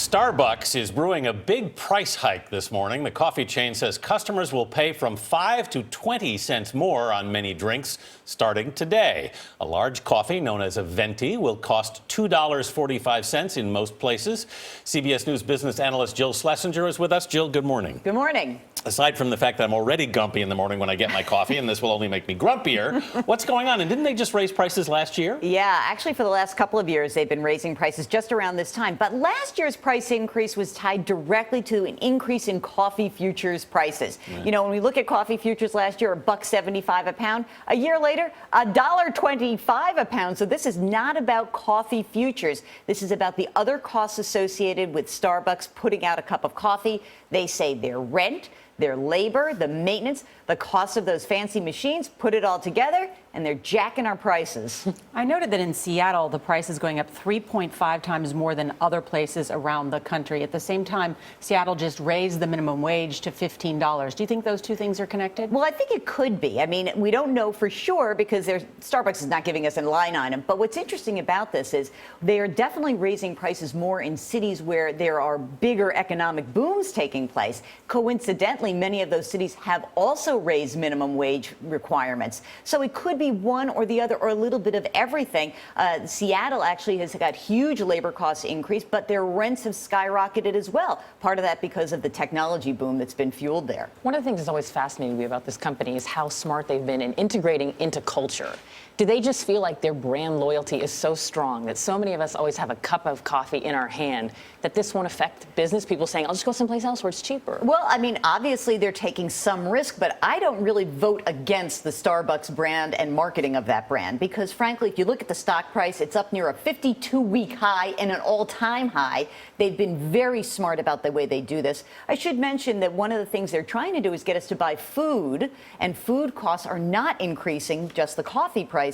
Starbucks is brewing a big price hike this morning. The coffee chain says customers will pay from 5 to 20 cents more on many drinks starting today. A large coffee known as a venti will cost $2.45 in most places. CBS News business analyst Jill Schlesinger is with us. Jill, good morning. Good morning. Aside from the fact that I'm already grumpy in the morning when I get my coffee, and this will only make me grumpier, what's going on? And didn't they just raise prices last year? Yeah, actually for the last couple of years, they've been raising prices just around this time. But last year's price increase was tied directly to an increase in coffee futures prices. Right. You know, when we look at coffee futures last year, $1.75 a pound. A year later, $1.25 a pound. So this is not about coffee futures. This is about the other costs associated with Starbucks putting out a cup of coffee. They say their rent, their labor, the maintenance, the cost of those fancy machines, put it all together, and they're jacking our prices. I noted that in Seattle, the price is going up 3.5 times more than other places around the country. At the same time, Seattle just raised the minimum wage to $15. Do you think those two things are connected? Well, I think it could be. I mean, we don't know for sure because Starbucks is not giving us a line item. But what's interesting about this is they are definitely raising prices more in cities where there are bigger economic booms taking place. Coincidentally, many of those cities have also raised minimum wage requirements. So it could be one or the other or a little bit of everything. Seattle actually has got huge labor cost increase, but their rents have skyrocketed as well. Part of that because of the technology boom that's been fueled there. One of the things that's always fascinated me about this company is how smart they've been in integrating into culture. Do they just feel like their brand loyalty is so strong that so many of us always have a cup of coffee in our hand that this won't affect business people saying, I'll just go someplace else where it's cheaper? Well, I mean, obviously they're taking some risk, but I don't really vote against the Starbucks brand and marketing of that brand because, frankly, if you look at the stock price, it's up near a 52-week high and an all-time high. They've been very smart about the way they do this. I should mention that one of the things they're trying to do is get us to buy food, and food costs are not increasing, just the coffee price.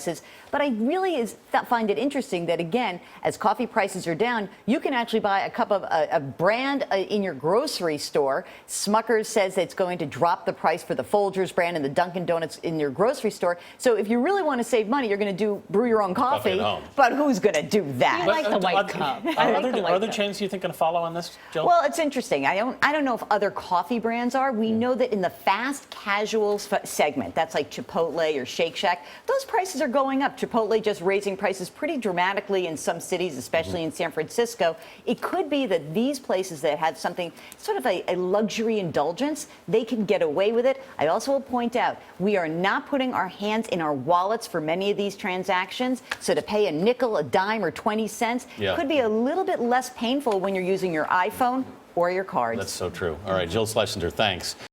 But I really find it interesting that, again, as coffee prices are down, you can actually buy a cup of a brand in your grocery store. Smucker's says it's going to drop the price for the Folgers brand and the Dunkin' Donuts in your grocery store. So if you really want to save money, you're going to brew your own coffee. But who's going to do that? I like the white cup. Are other chains you think going to follow on this, Jill? Well, it's interesting. I don't know if other coffee brands are. We know that in the fast casual segment, that's like Chipotle or Shake Shack, those prices are going up. Chipotle just raising prices pretty dramatically in some cities, especially in San Francisco. It could be that these places that have something sort of a luxury indulgence, they can get away with it. I also will point out, we are not putting our hands in our wallets for many of these transactions. So to pay a nickel, a dime, or 20 cents could be a little bit less painful when you're using your iPhone or your cards. That's so true. All right, Jill Schlesinger, thanks.